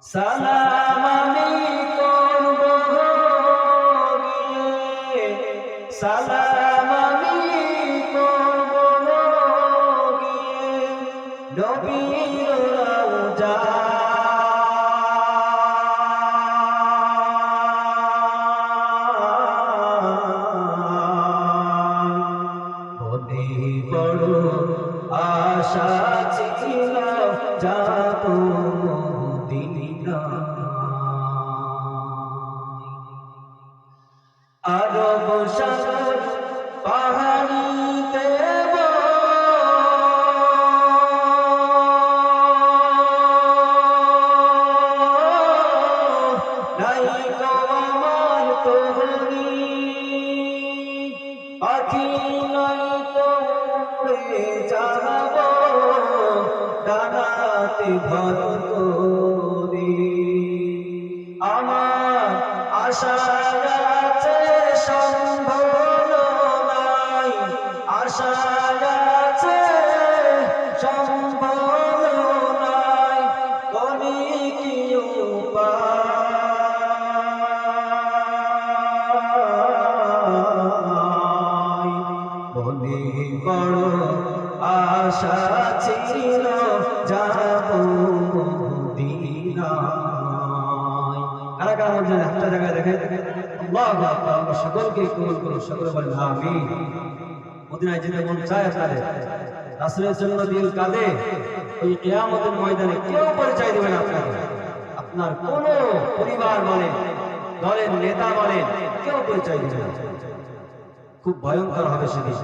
সালাম আমি করব গিয়ে, সালাম আমি করব গিয়ে নবীর রওজা। মনে বড় আশা ছিল যাব মদিনা, আরব সাগর পাহাড়িতে নাই গো আমার তরুণী, পাখি নাই তো উড়ে যাব ডানাতে ভর করে। আমার আশা আছে সম্ভব নাই, আশা আছে সম্ভব নাই, করি কি উপায়। মনে বড় আশা ছিল যাব মদিনায়। কারা কারা বলছেন একটা জায়গায় দেখে আল্লাহু আকবার, আমরা সকলকে কবুল করুন, সকলে বলেন আমিন। মদিনায় যেতে মন চায় আপনাদের, রাসূলের জন্য দিল কাঁদে, ওই কিয়ামতের ময়দানে কেউ পরিচয় দেবে না আপনাকে, আপনার কোন পরিবার বলেন, দলের নেতা বলেন, কেউ পরিচয় দেবে না। খুব ভয়ঙ্কর হবে সেদিন।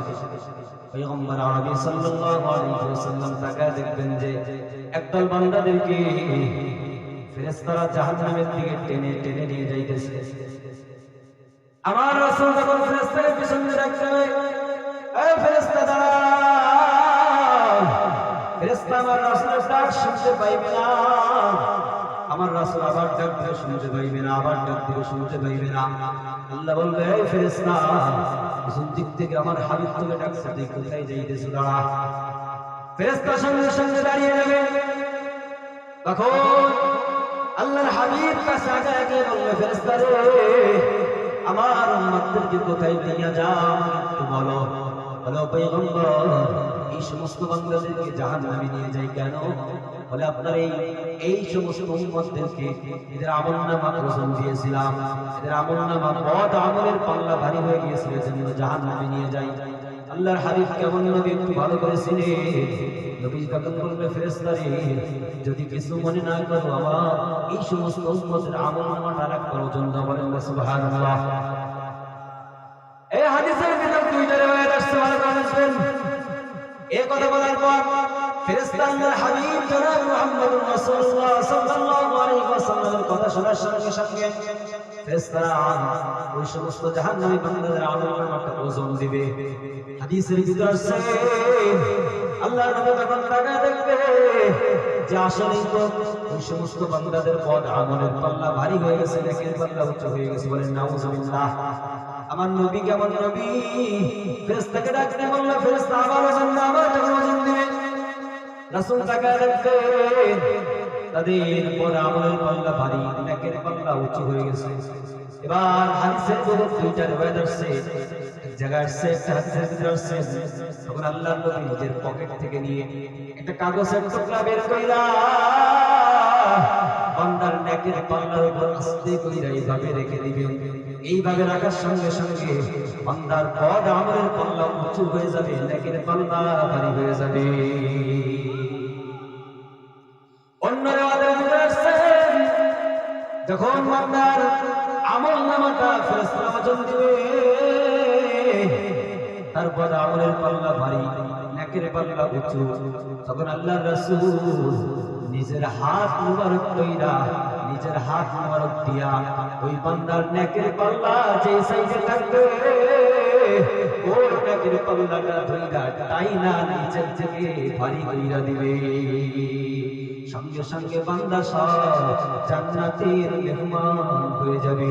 পয়গম্বর আরবি সাল্লাল্লাহু আলাইহি ওয়াসাল্লাম তাকায় দেখবেন যে একদল বান্দাদেরকে ফেরেশতারা জাহান্নামের দিকে টেনে টেনে নিয়ে যাইতেছে। আমার রাসূল যখন ফেরেশতাদের পিছনে ডাকতে, এই ফেরেশতা দাঁড়াও, ফেরেশতা আমার রাসূলের ডাক শুনতে পাইবে না, আমার রাসূল আবার ডাক দিয়ে শুনতে পাইবে না, আবার ডাক দিয়ে শুনতে পাইবে না। আল্লাহ বলবে, এই ফেরেশতা, পিছন দিক থেকে আমার হাবিব তোকে ডাকছে, তুই কোথায় যাইতেছ, দাঁড়া। ফেরেশতা সঙ্গে সঙ্গে দাঁড়িয়ে যাবে। তখন আল্লাহর হাবিব কাছে আগে গিয়ে বলবে, ফেরেশতা রে, আমার উম্মতদেরকে কোথায় নিয়ে যাও একটু বলো। বলো পয়গম্বর, এই সমস্ত বান্দাদেরকে জাহান্নামে নিয়ে যাই কেন? বলে আপনার এই সমস্ত উম্মতদেরকে এদের আমলনামা ওজন দিয়েছিলাম, এদের আমলনামা বদ আমলের পাল্লা ভারী হয়ে গিয়েছিল, এজন্য জাহান্নামে নিয়ে যাই। আল্লাহর হাবিব কেমন নবী একটু ভালো করে চিনে। নবী তখন বলবে, ফেরেশতা রে, যদি কিছু মনে না করো, আমার এই সমস্ত উম্মতের আমলনামাটা রাখবার ওজন দাও। বলেন সুবহানাল্লাহ। এই হাদিসের ভিতর দুইটা রিওয়ায়াত আসছে, ভালো করে শুনুন। এই কথা বলার পর ফেরেশতা আল্লাহর হাবিব জনাব মুহাম্মদুর রাসূলুল্লাহ সাল্লাল্লাহু আলাইহি ওয়াসাল্লামের কথা শোনার সঙ্গে সঙ্গে ফেরেশতারা ওই সমস্ত জাহান্নামী বান্দাদের আমলনামাটা ওজন দিবে। হাদিসের ভিতর আছে, আল্লাহর নবী তখন তাকায় দেখবে যে আসলেই তো ওই সমস্ত বান্দাদের পদ আমলের পাল্লা ভারী হয়ে গেছে, নেকের পাল্লা উঁচু হয়ে গেছে। বলেন নাউযুবিল্লাহ। আমার নবী কেমন নবী, ফেরেশতাকে ডাকতে বললে ফেরেশতা আবার ওজন না, আবার যখন ওজন দিবে, রাসূল তাকায় দেখবে তাদের পদ আমলের পাল্লা ভারী, নেকের পাল্লা উঁচু হয়ে গেছে। এবার হাদিসের ভিতর দুইটা রিওয়ায়াত আছে, এক জায়গায় আছে, একটা হাদিসের ভিতর আছে, তখন আল্লাহর নবী নিজের পকেট থেকে নিয়ে একটা কাগজের টুকরা বের কইরা বান্দার নেকের পাল্লার উপর আস্তে কইরা এইভাবে রেখে দিবেন। এইভাবে রাখার সঙ্গে সঙ্গে বান্দার পদ আমলের পাল্লা উঁচু হয়ে যাবে, নেকের পাল্লা ভারী হয়ে যাবে। অন্য রিওয়ায়াতের ভিতর আছে, যখন বান্দার আমলনামাটা ফেরেশতারা ওজন দিবে, তারপর আমলের পাল্লা ভারী, নেকের পাল্লা উঁচু, তখন আল্লাহর রাসূল নিজের হাত মুবারক কইরা, নিজের হাত মুবারক দিয়া ওই বান্দার নেকের পাল্লা যে সাইডে থাকবে, ওই নেকের পাল্লাটা ধইরা টাইনা নিচের থেকে ভারী কইরা দিবে। সঙ্গে সঙ্গে বান্দা সব জান্নাতের মেহমান হয়ে যাবে।